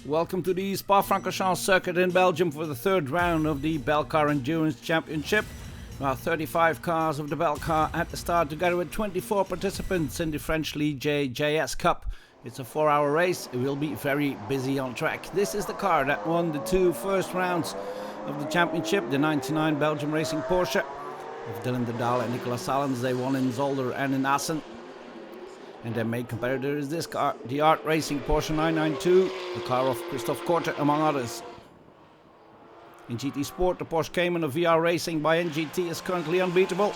Welcome to the Spa-Francorchamps circuit in Belgium for the third round of the Belcar Endurance Championship. There are 35 cars of the Belcar at the start, together with 24 participants in the French League JS Cup. It's a 4-hour race. It will be very busy on track. This is the car that won the two first rounds of the championship, the 99 Belgium Racing Porsche of Dylan de Daal and Nicolas Salens. They won in Zolder and in Assen. And their main competitor is this car, the Art Racing Porsche 992, the car of Christophe Korte, among others. In GT Sport, the Porsche Cayman of VR Racing by NGT is currently unbeatable.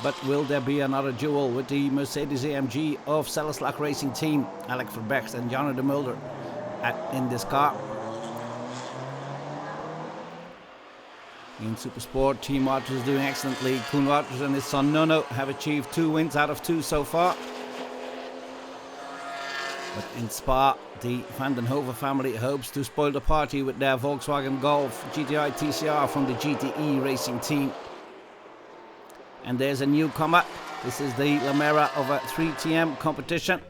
But will there be another duel with the Mercedes AMG of Selleslag Racing Team, Alec Verbecht and Janne de Mulder in this car? In Supersport, Team Wouters is doing excellently. Koen Wouters and his son Nono have achieved 2 wins out of 2 so far. But in Spa, the Van den Hove family hopes to spoil the party with their Volkswagen Golf GTI TCR from the GTE Racing Team. And there's a newcomer. This is the Lamera of a 3TM competition.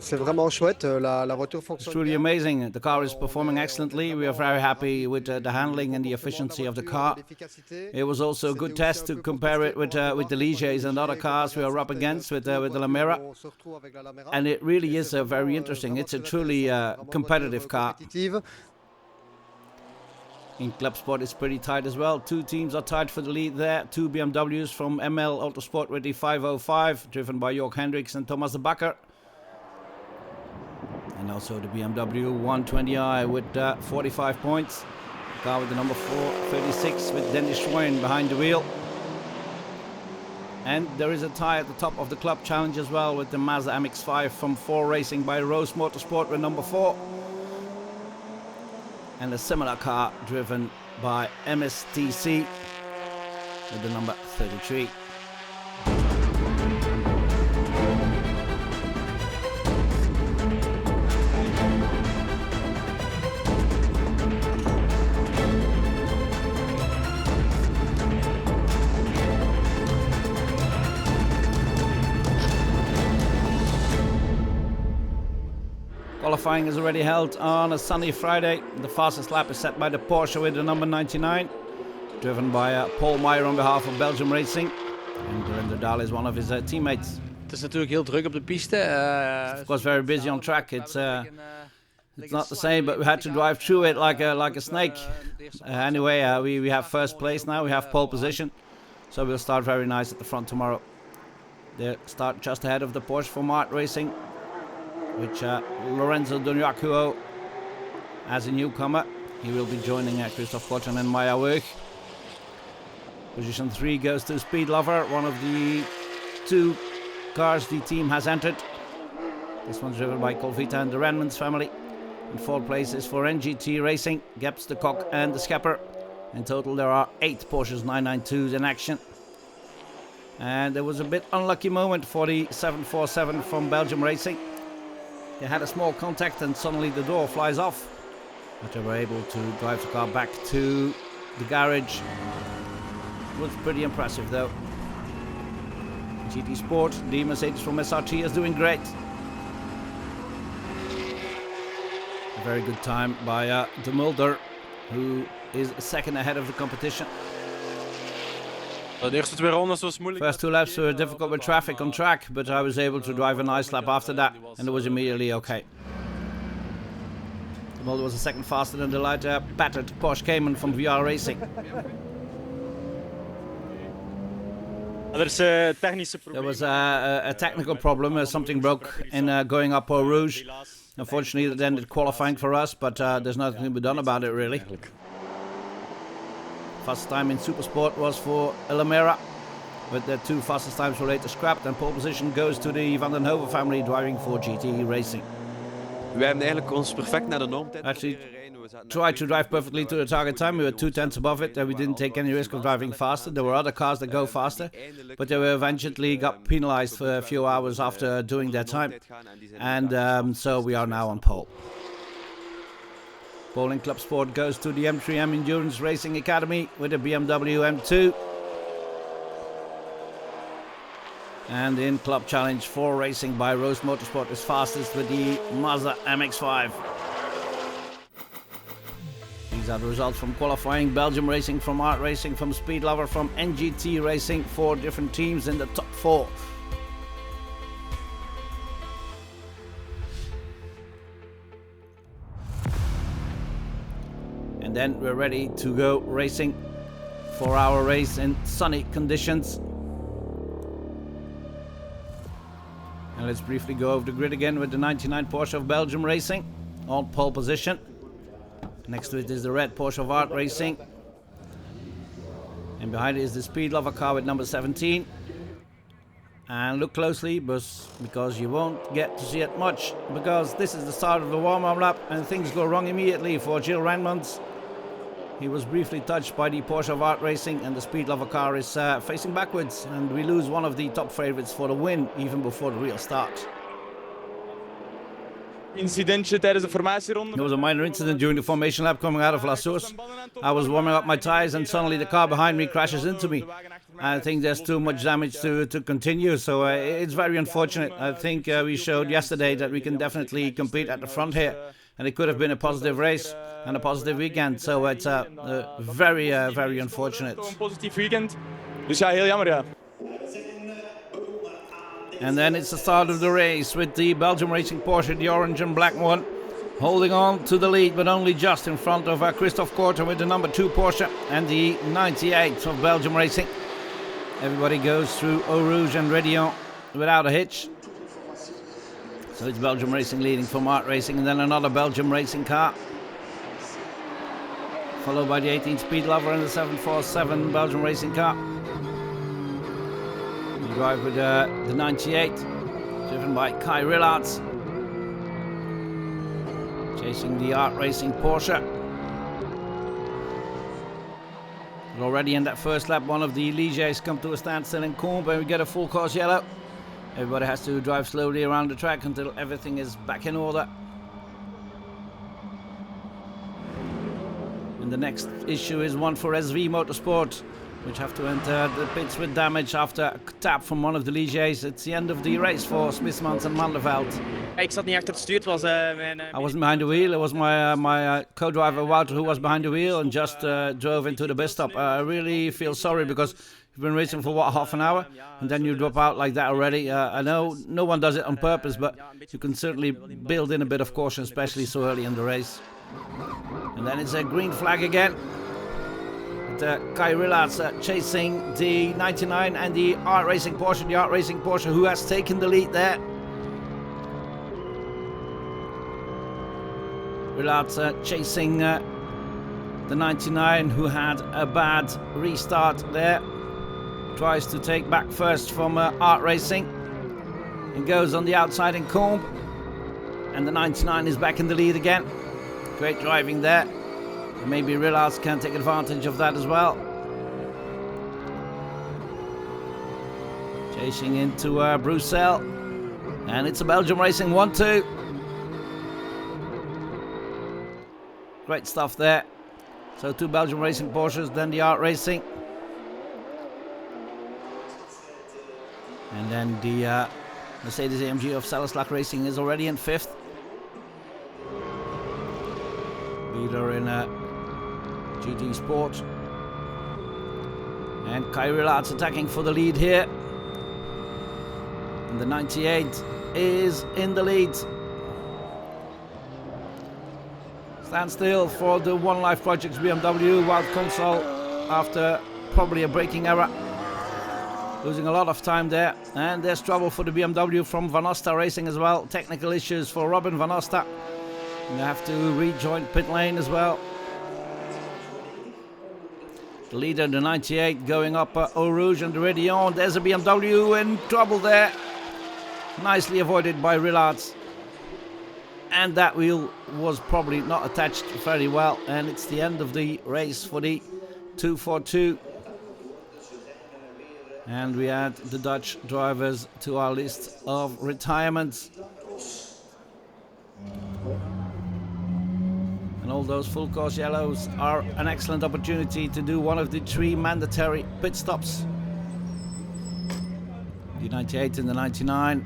C'est vraiment chouette, la voiture fonctionne. It's truly amazing. The car is performing excellently. We are very happy with the handling and the efficiency of the car. It was also a good test to compare it with the Ligers and other cars we are up against with the Lamera. And it really is very interesting. It's a truly competitive car. In Club Sport it's pretty tight as well. 2 teams are tied for the lead there. 2 BMWs from ML Autosport with the 505, driven by Jörg Hendricks and Thomas de Bakker. And also the BMW 120i with 45 points. The car with the number 436 with Dennis Schwein behind the wheel. And there is a tie at the top of the club challenge as well with the Mazda MX-5 from 4 Racing by Rose Motorsport with number 4. And a similar car driven by MSTC with the number 33. Qualifying is already held on a sunny Friday. The fastest lap is set by the Porsche with the number 99, driven by Paul Meyer on behalf of Belgium Racing. And Dylan de Daal is one of his teammates. Het is natuurlijk heel druk op de piste. Of course, very busy on track. It's not the same, but we had to drive through it like a snake. Anyway, we have first place now. We have pole position, so we'll start very nice at the front tomorrow. They start just ahead of the Porsche from Art Racing, which Lorenzo Doniacuo as a newcomer. He will be joining Christophe Korte and Maya Wurg. Position 3 goes to Speed Lover, one of the 2 cars the team has entered. This one's driven by Colvita and the Renmans family. In 4th place is for NGT Racing, Geps, de Kok and the Schepper. In total there are 8 Porsches 992s in action. And there was a bit unlucky moment for the 747 from Belgium Racing. They had a small contact and suddenly the door flies off. But they were able to drive the car back to the garage. It was pretty impressive though. GT Sport, the Mercedes from SRT is doing great. A very good time by de Mulder, who is second ahead of the competition. First 2 laps were difficult with traffic on track, but I was able to drive a nice lap after that, and it was immediately okay. De Mulder was a second faster than the lighter battered Porsche Cayman from VR Racing. There was a technical problem, something broke in going up Eau Rouge. Unfortunately that ended qualifying for us, but there's nothing to be done about it really. Fastest time in Supersport was for Lamera, but the 2 fastest times were later scrapped, and pole position goes to the Van den Hove family driving for GTE Racing. We hebben eigenlijk ons perfect naar de normtijd actually tried to drive perfectly to the target time. We were 2 tenths above it, and we didn't take any risk of driving faster. There were other cars that go faster, but they were eventually got penalized for a few hours after doing their time, and so we are now on pole. Pole in Club Sport goes to the M3M Endurance Racing Academy with a BMW M2. And in Club Challenge 4 Racing by Rose Motorsport is fastest with the Mazda MX-5. These are the results from qualifying: Belgium Racing, from Art Racing, from Speed Lover, from NGT Racing. 4 different teams in the top 4. And then we're ready to go racing for our race in sunny conditions. And let's briefly go over the grid again with the 99 Porsche of Belgium Racing on pole position. Next to it is the red Porsche of Art Racing. And behind it is the Speed Lover car with number 17. And look closely, because you won't get to see it much, because this is the start of the warm-up lap and things go wrong immediately for Gilles Raymond. He was briefly touched by the Porsche of Art Racing, and the Speed Lover car is facing backwards, and we lose one of the top favorites for the win even before the real start. Incidentje tijdens de formatieronde. There was a minor incident during the formation lap coming out of La Source. I was warming up my tires and suddenly the car behind me crashes into me. I think there's too much damage to continue, so it's very unfortunate. I think we showed yesterday that we can definitely compete at the front here, and it could have been a positive race and a positive weekend, so it's very, very unfortunate. Een positief weekend, dus ja, heel jammer, ja. And then it's the start of the race with the Belgium Racing Porsche, the orange and black one, holding on to the lead, but only just in front of Christophe Korter with the number 2 Porsche and the 98 of Belgium Racing. Everybody goes through Eau Rouge and Rédillon without a hitch. So it's Belgium Racing leading from Art Racing, and then another Belgium Racing car, followed by the 18 Speed Lover and the 747 Belgium Racing car. We drive with the 98, driven by Kai Rillards, chasing the Art Racing Porsche. But already in that first lap, one of the Ligiers come to a standstill in Combe, and we get a full course yellow. Everybody has to drive slowly around the track until everything is back in order. And the next issue is one for SV Motorsport, which have to enter the pits with damage after a tap from one of the Ligiers. It's the end of the race for Smitsmans and Manderveld. Ik zat niet achter het stuur, het was mijn... I wasn't behind the wheel, it was my co-driver Wouter who was behind the wheel and just drove into the bus stop. I really feel sorry because you've been racing for what, half an hour, and then you drop out like that already. I know no one does it on purpose, but you can certainly build in a bit of caution, especially so early in the race. And then it's a green flag again. Kai Rillards chasing the 99 and the Art Racing Porsche, who has taken the lead there. Rillards chasing the 99, who had a bad restart there. Tries to take back first from Art Racing and goes on the outside in Combe. And the 99 is back in the lead again. Great driving there. Maybe Rillards can take advantage of that as well. Chasing into Bruxelles. And it's a Belgium Racing 1-2. Great stuff there. So 2 Belgium Racing Porsches, then the Art Racing. And then the Mercedes AMG of Salislac Racing is already in 5th. Leader in GT Sport. And Kai Rillards attacking for the lead here. And the 98 is in the lead. Stand still for the One Life Projects BMW Wild Console after probably a braking error. Losing a lot of time there. And there's trouble for the BMW from Van Osta Racing as well. Technical issues for Robin Van Osta. They have to rejoin pit lane as well. The leader, the 98, going up Eau Rouge and the Rédillon. There's a BMW in trouble there. Nicely avoided by Rillards. And that wheel was probably not attached very well. And it's the end of the race for the 242. And we add the Dutch drivers to our list of retirements. And all those full course yellows are an excellent opportunity to do one of the 3 mandatory pit stops. The 98 and the 99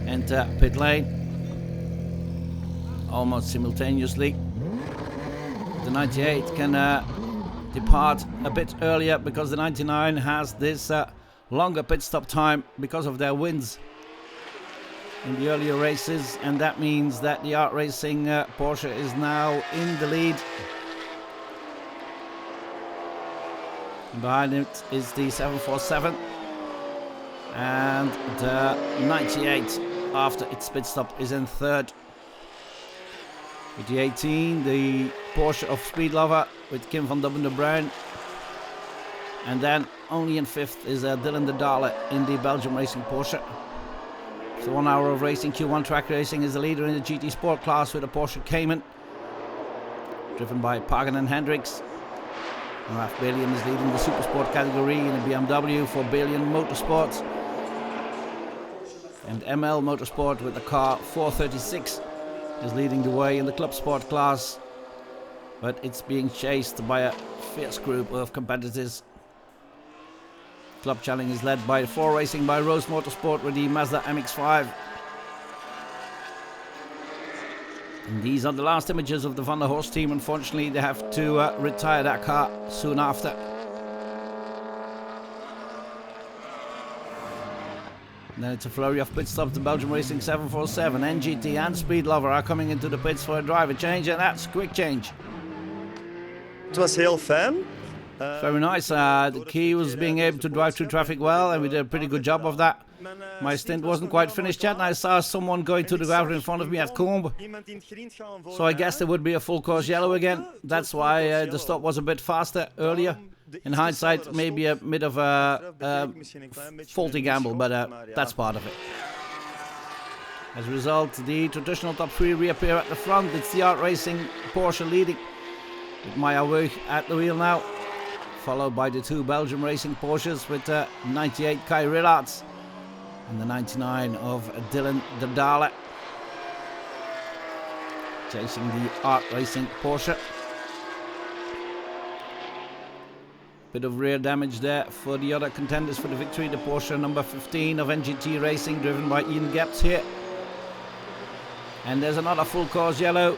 enter pit lane almost simultaneously. the 98 can depart a bit earlier because the 99 has this longer pit stop time because of their wins in the earlier races, and that means that the Art Racing Porsche is now in the lead. And behind it is the 747 and the 98 after its pit stop is in third. With the 18, the Porsche of Speed Lover with Kim van Dubben de Bruin. And then only in fifth is Dylan de Dale in the Belgium Racing Porsche. So 1 hour of racing, Q1 track racing is the leader in the GT Sport class with a Porsche Cayman, driven by Pagan and Hendricks. And Raf Balian is leading the Supersport category in the BMW for Balian Motorsport. And ML Motorsport with the car 436 is leading the way in the Club Sport class. But it's being chased by a fierce group of competitors. Club Challenge is led by 4 Racing by Rose Motorsport with the Mazda MX-5. And these are the last images of the Van der Horst team. Unfortunately, they have to retire that car soon after. And then it's a flurry of pit stops. The Belgium Racing 747, NGT and Speed Lover are coming into the pits for a driver change, and that's quick change. Het was heel fijn. Very nice. The key was being able to drive through traffic well, and we did a pretty good job of that. My stint wasn't quite finished yet, and I saw someone going to the gravel in front of me at Combe. So I guessed it would be a full course yellow again. That's why the stop was a bit faster earlier. In hindsight, maybe a bit of a faulty gamble, but that's part of it. As a result, the traditional top 3 reappear at the front. It's the Art Racing Porsche leading, with Maya Weug at the wheel now, followed by the 2 Belgium Racing Porsches with 98 Kai Rillards and the 99 of Dylan de Dale, chasing the Art Racing Porsche. Bit of rear damage there for the other contenders for the victory. The Porsche number 15 of NGT Racing, driven by Ian Gapps here. And there's another full course yellow.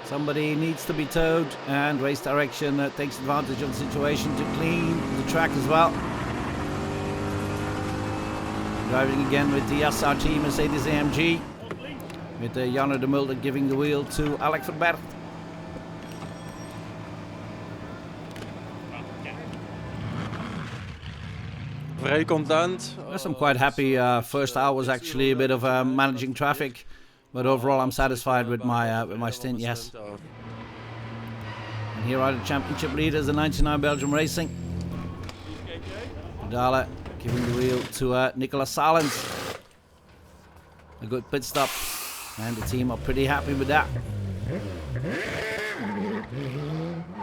Somebody needs to be towed, and Race Direction takes advantage of the situation to clean the track as well. Driving again with the SRT Mercedes AMG, with Janne de Mulder giving the wheel to Alec Verberg. Vrij content. Yes, I'm quite happy. First hour was actually a bit of managing traffic, but overall I'm satisfied with my stint. Yes. And here are the championship leaders, the 99 Belgium Racing. Dale giving the wheel to Nicolas Salens. A good pit stop, and the team are pretty happy with that.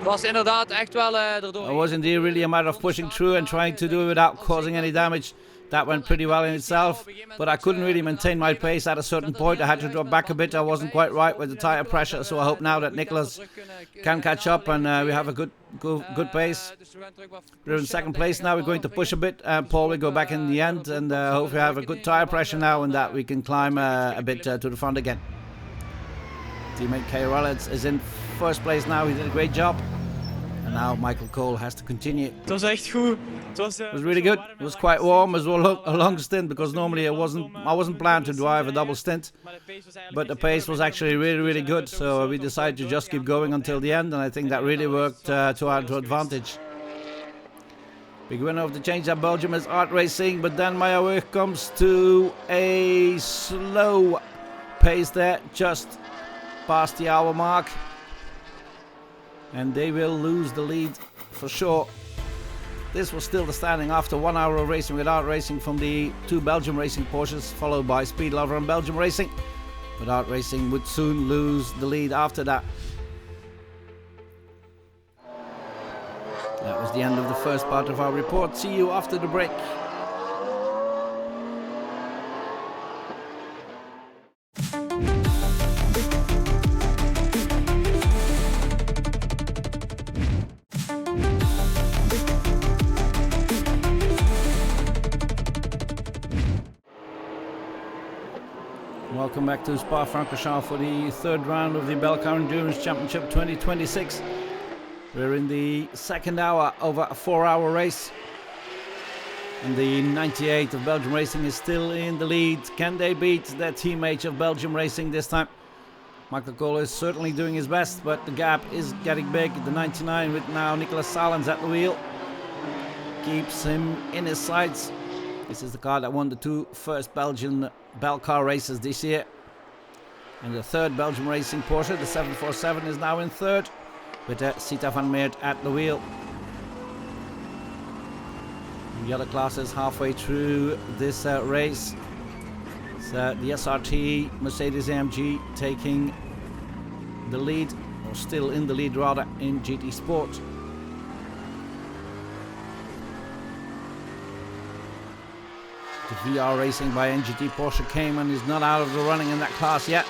Was inderdaad echt wel erdoor. It was indeed really a matter of pushing through and trying to do it without causing any damage. That went pretty well in itself, but I couldn't really maintain my pace at a certain point. I had to drop back a bit. I wasn't quite right with the tire pressure, so I hope now that Nicolas can catch up and we have a good pace. We're in second place now. We're going to push a bit. Paul will go back in the end, and hope we have a good tire pressure now and that we can climb a bit to the front again. Teammate Kay Rollins is in first place now. He did a great job. And now Michael Cole has to continue. Het was echt goed. It was really good. It was quite warm as well, a long stint, because normally I wasn't planned to drive a double stint, but the pace was actually really good. So we decided to just keep going until the end, and I think that really worked to our advantage. Big winner of the change at Belgium is Art Racing, but then Maya Weug comes to a slow pace there, just past the hour mark. And they will lose the lead for sure. This was still the standing after 1 hour of racing with Art Racing from the 2 Belgium Racing Porsches, followed by Speed Lover and Belgium Racing. But Art Racing would soon lose the lead after that. That was the end of the first part of our report. See you after the break. Welcome back to Spa-Francorchamps for the third round of the Belcar Endurance Championship 2026. We're in the second hour of a 4-hour race. And the 98 of Belgium Racing is still in the lead. Can they beat their teammate of Belgium Racing this time? Michael Cole is certainly doing his best, but the gap is getting big. The 99 with now Nicolas Salens at the wheel keeps him in his sights. This is the car that won the two first Belgian Belcar races this year. And the third Belgium Racing Porsche, the 747, is now in third with Sita van Meert at the wheel. The other classes halfway through this race. It's the SRT Mercedes AMG taking the lead, or still in the lead rather, in GT Sport. The VR Racing by NGT Porsche Cayman is not out of the running in that class yet.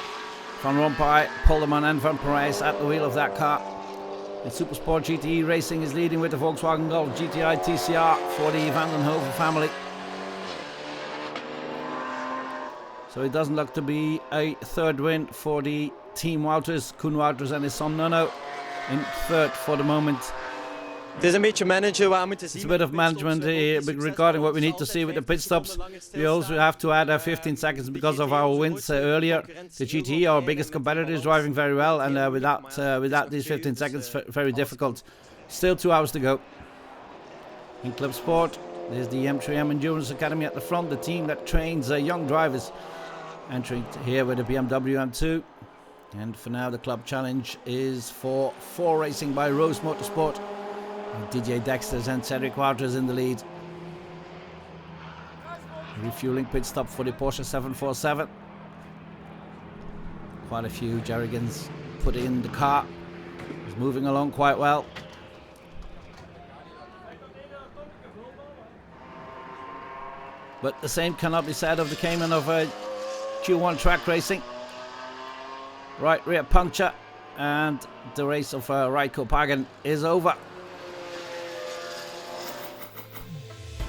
Van Rompuy, Polderman and Van Parijs at the wheel of that car. And Supersport GTE Racing is leading with the Volkswagen Golf GTI TCR for the Van den Hove family. So it doesn't look to be a third win for the Team Wouters. Koen Wouters and his son Nuno in third for the moment. Het is een beetje managen wat we moeten zien. It's a bit of management regarding what we need to see with the pit stops. We also have to add 15 seconds because of our wins earlier. The GT, our biggest competitor, is driving very well, and without these 15 seconds, very difficult. Still 2 hours to go. In Club Sport, there's the M3M Endurance Academy at the front, the team that trains young drivers. Entering here with the BMW M2. And for now, the club challenge is for 4 Racing by Rose Motorsport. DJ Dexters and Cedric Wouters in the lead. Refueling pit stop for the Porsche 747. Quite a few jerrycans put in the car. It's moving along quite well. But the same cannot be said of the Cayman of Q1 track racing. Right rear puncture, and the race of Raiko Pagan is over.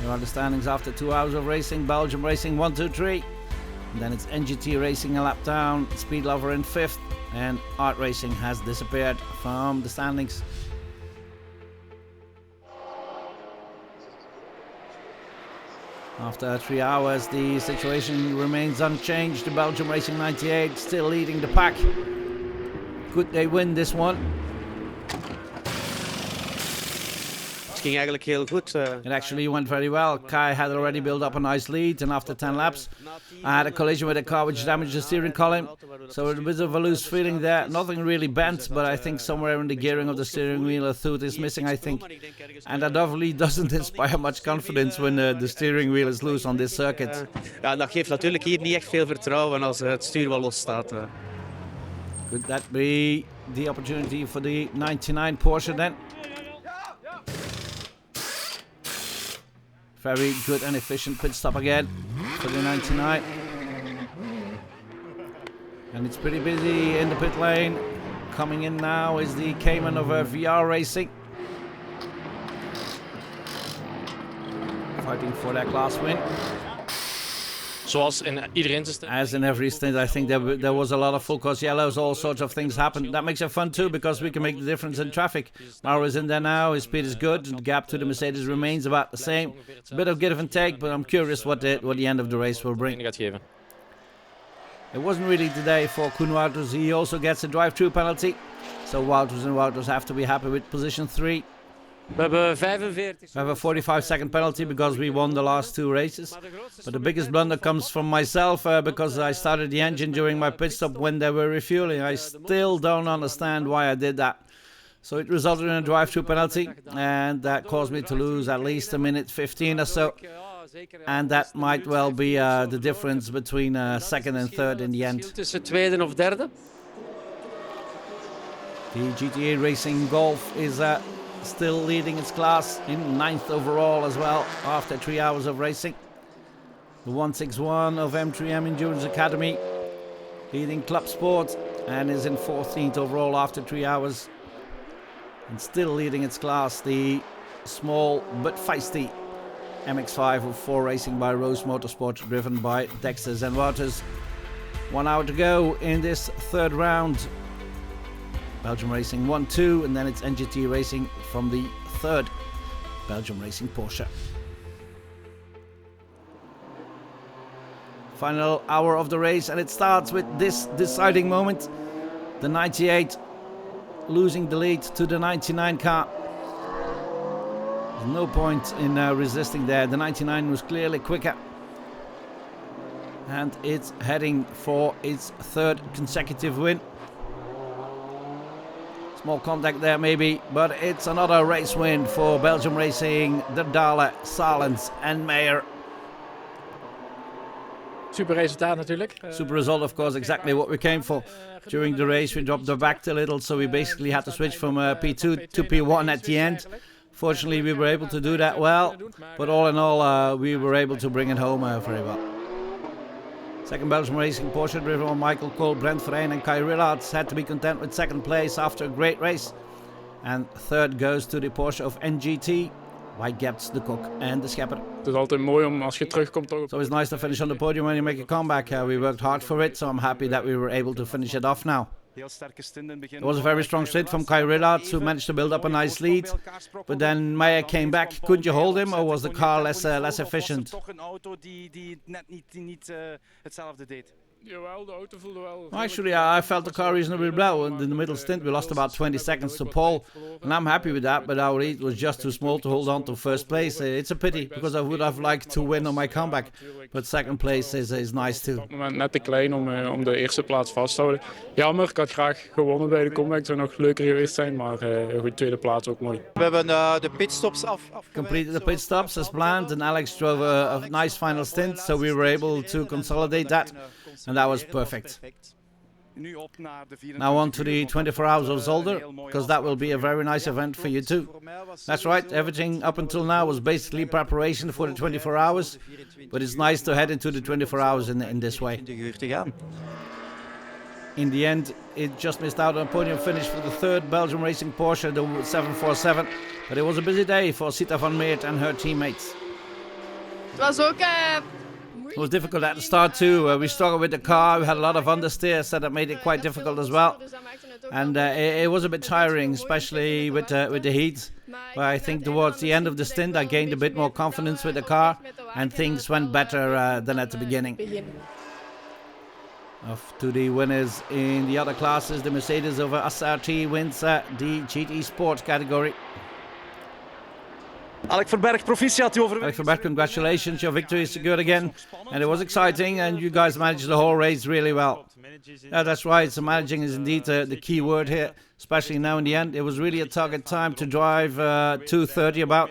Here are the standings after 2 hours of racing. Belgium Racing 1, 2, 3. And then it's NGT Racing a lap down. Speed Lover in 5th. And Art Racing has disappeared from the standings. After 3 hours, the situation remains unchanged. The Belgium Racing 98 still leading the pack. Could they win this one? Het ging eigenlijk heel goed. It actually went very well. Kai had already built up a nice lead, and after 10 laps, I had a collision with a car which damaged the steering column. So a bit of a loose feeling there. Nothing really bent, but I think somewhere in the gearing of the steering wheel a tooth is missing, I think. And that definitely doesn't inspire much confidence when the steering wheel is loose on this circuit. Ja, dat geeft natuurlijk hier niet echt veel vertrouwen als het stuur wel los staat. Could that be the opportunity for the 99 Porsche then? Very good and efficient pit stop again for the 99. And it's pretty busy in the pit lane. Coming in now is the Cayman of VR Racing. Fighting for their class win. Zoals in iedereen zijn As in every stint, I think there was a lot of full course yellows, all sorts of things happened. That makes it fun too, because we can make the difference in traffic. Mauro is in there now, his speed is good, the gap to the Mercedes remains about the same. It's a bit of give and take, but I'm curious what the end of the race will bring. gaat geven. It wasn't really today for Koen Wouters. He also gets a drive-through penalty. So Wouters have to be happy with position 3. We hebben 45. We have a 45-second penalty because we won the last 2 races. But the biggest blunder comes from myself because I started the engine during my pit stop when they were refueling. I still don't understand why I did that. So it resulted in a drive-through penalty, and that caused me to lose at least a minute 15 or so. And that might well be the difference between second and third in the end. Tussen tweede of derde. The GTA Racing Golf is still leading its class in 9th overall as well after 3 hours of racing. The 161 of M3M Endurance Academy leading Club Sport and is in 14th overall after 3 hours. And still leading its class, the small but feisty MX-5 of 4 Racing by Rose Motorsport, driven by Dexters and Wouters. 1 hour to go in this third round. Belgium Racing 1-2, and then it's NGT Racing from the third Belgium Racing Porsche. Final hour of the race, and it starts with this deciding moment. The 98 losing the lead to the 99 car. There's no point in resisting there. The 99 was clearly quicker. And it's heading for its third consecutive win. Small contact there maybe, but it's another race win for Belgium Racing, De Dalle, Salens and Meijer. Super resultaat natuurlijk. Super result, of course, exactly what we came for. During the race we dropped the back a little, so we basically had to switch from P2 to P1 at the end. Fortunately we were able to do that well, but all in all we were able to bring it home very well. Second Belgium Racing Porsche driven by Michael Cole, Brent Verheyen and Kai Rillards had to be content with second place after a great race. And third goes to the Porsche of NGT by Gebts, de Kok and de Schepper. Het is altijd mooi om als je terugkomt toch. So it's nice to finish on the podium when you make a comeback. We worked hard for it, so I'm happy that we were able to finish it off now. It was a very strong stint from Kai Rillards, who managed to build up a nice lead. But then Meijer came back. Couldn't you hold him, or was the car less efficient? Jawel, de auto voelde wel. Actually, I felt the car reasonably well. In the middle stint, we lost about 20 seconds to Paul, and I'm happy with that, but our lead was just too small to hold on to first place. It's a pity, because I would have liked to win on my comeback, but second place is nice too. Op het moment net te klein om de eerste plaats vast te houden. Jammer, ik had graag gewonnen bij de comeback, het zou nog leuker geweest zijn, maar goed, tweede plaats ook mooi. We hebben de pitstops af. Completed the pit stops as planned, and Alex drove a nice final stint, so we were able to consolidate that. And that was perfect. Now on to the 24 Hours of Zolder, because that will be a very nice event for you too. That's right, everything up until now was basically preparation for the 24 hours, but it's nice to head into the 24 hours in this way. In the end, it just missed out on a podium finish for the third Belgium Racing Porsche, the 747, but it was a busy day for Sita van Meert and her teammates. Het was ook It was difficult at the start too. We struggled with the car. We had a lot of understeer, so that made it quite difficult as well. And it was a bit tiring, especially with the heat. But I think towards the end of the stint, I gained a bit more confidence with the car, and things went better than at the beginning. Off to the winners in the other classes. The Mercedes over SRT wins the GT Sport category. Alex Verberg, proficiat, Alex Verberg, congratulations, your victory is secured again, and it was exciting, and you guys managed the whole race really well. Yeah, that's right, so managing is indeed the key word here, especially now in the end. It was really a target time to drive 2:30 about.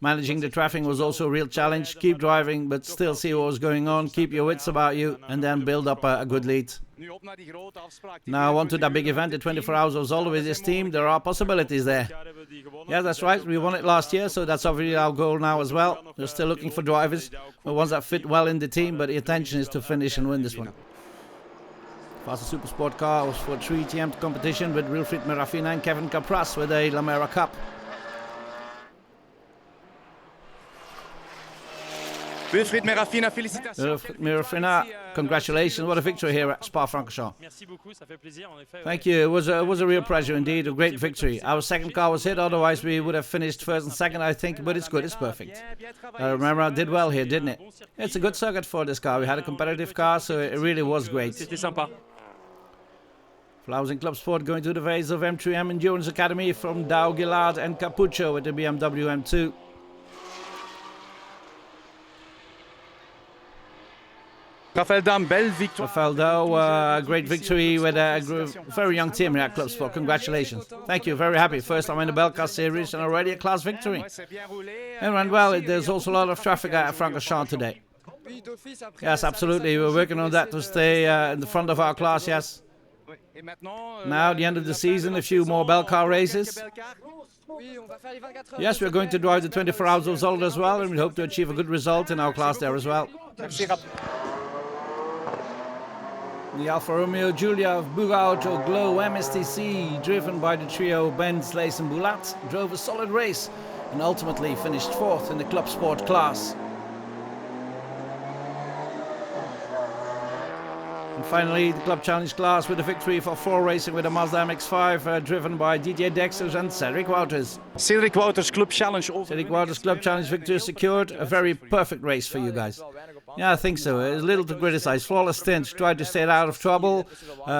Managing the traffic was also a real challenge. Keep driving, but still see what was going on, keep your wits about you, and then build up a good lead. Now on to that big event, the 24 Hours of Zolder with this team. There are possibilities there. Yeah, that's right. We won it last year, so that's obviously our goal now as well. We're still looking for drivers, the ones that fit well in the team, but the intention is to finish and win this one. Fastest Super Sport car was for 3TM competition with Wilfried Merafina and Kevin Capras with a Lamera Cup. Wilfried Merafina, félicitations. Merafina, congratulations. What a victory here at Spa-Francorchamps. Thank you. It was a real pleasure indeed. A great victory. Our second car was hit, otherwise we would have finished first and second, I think, but it's good. It's perfect. Remember, I did well here, didn't it? It's a good circuit for this car. We had a competitive car, so it really was great. Flowers and Club Sport going to the phase of M3M Endurance Academy from Dow, Gillard and Capuccio with the BMW M2. Rafael Dam, belle victoire. Rafael Dow, great victory with a very young team here at Club Sport. Congratulations. Thank you, very happy. First time in the Belcar series and already a class victory. It ran well. There's also a lot of traffic at Francorchamps today. Yes, absolutely. We're working on that to stay in the front of our class, yes. Now, the end of the season, a few more Belcar races. Yes, we're going to drive the 24 Hours of Zolder as well, and we hope to achieve a good result in our class there as well. The Alfa Romeo Giulia of Bugauto Glow MSTC, driven by the trio Benz, Lees and Boulat, drove a solid race and ultimately finished fourth in the Club Sport class. And Finally, the Club Challenge class with a victory for 4 Racing with a Mazda MX-5 driven by Didier Dexter and Cedric Wouters. Cedric Wouters Club Challenge. Cedric Wouters Club Challenge victory secured. A very perfect race for you guys. Yeah, I think so. A little to criticize. Flawless stint. Tried to stay out of trouble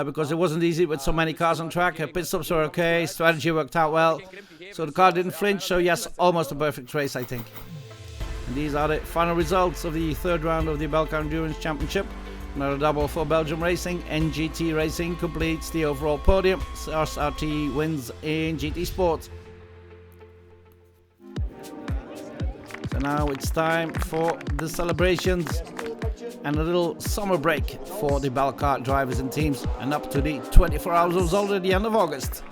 because it wasn't easy with so many cars on track. Pit stops were okay. Strategy worked out well. So the car didn't flinch. So yes, almost a perfect race, I think. And these are the final results of the third round of the Belcar Endurance Championship. Another double for Belgium Racing. NGT Racing completes the overall podium. SRT wins in GT Sport. So now it's time for the celebrations and a little summer break for the Belcar drivers and teams, and up to the 24 hours results at the end of August.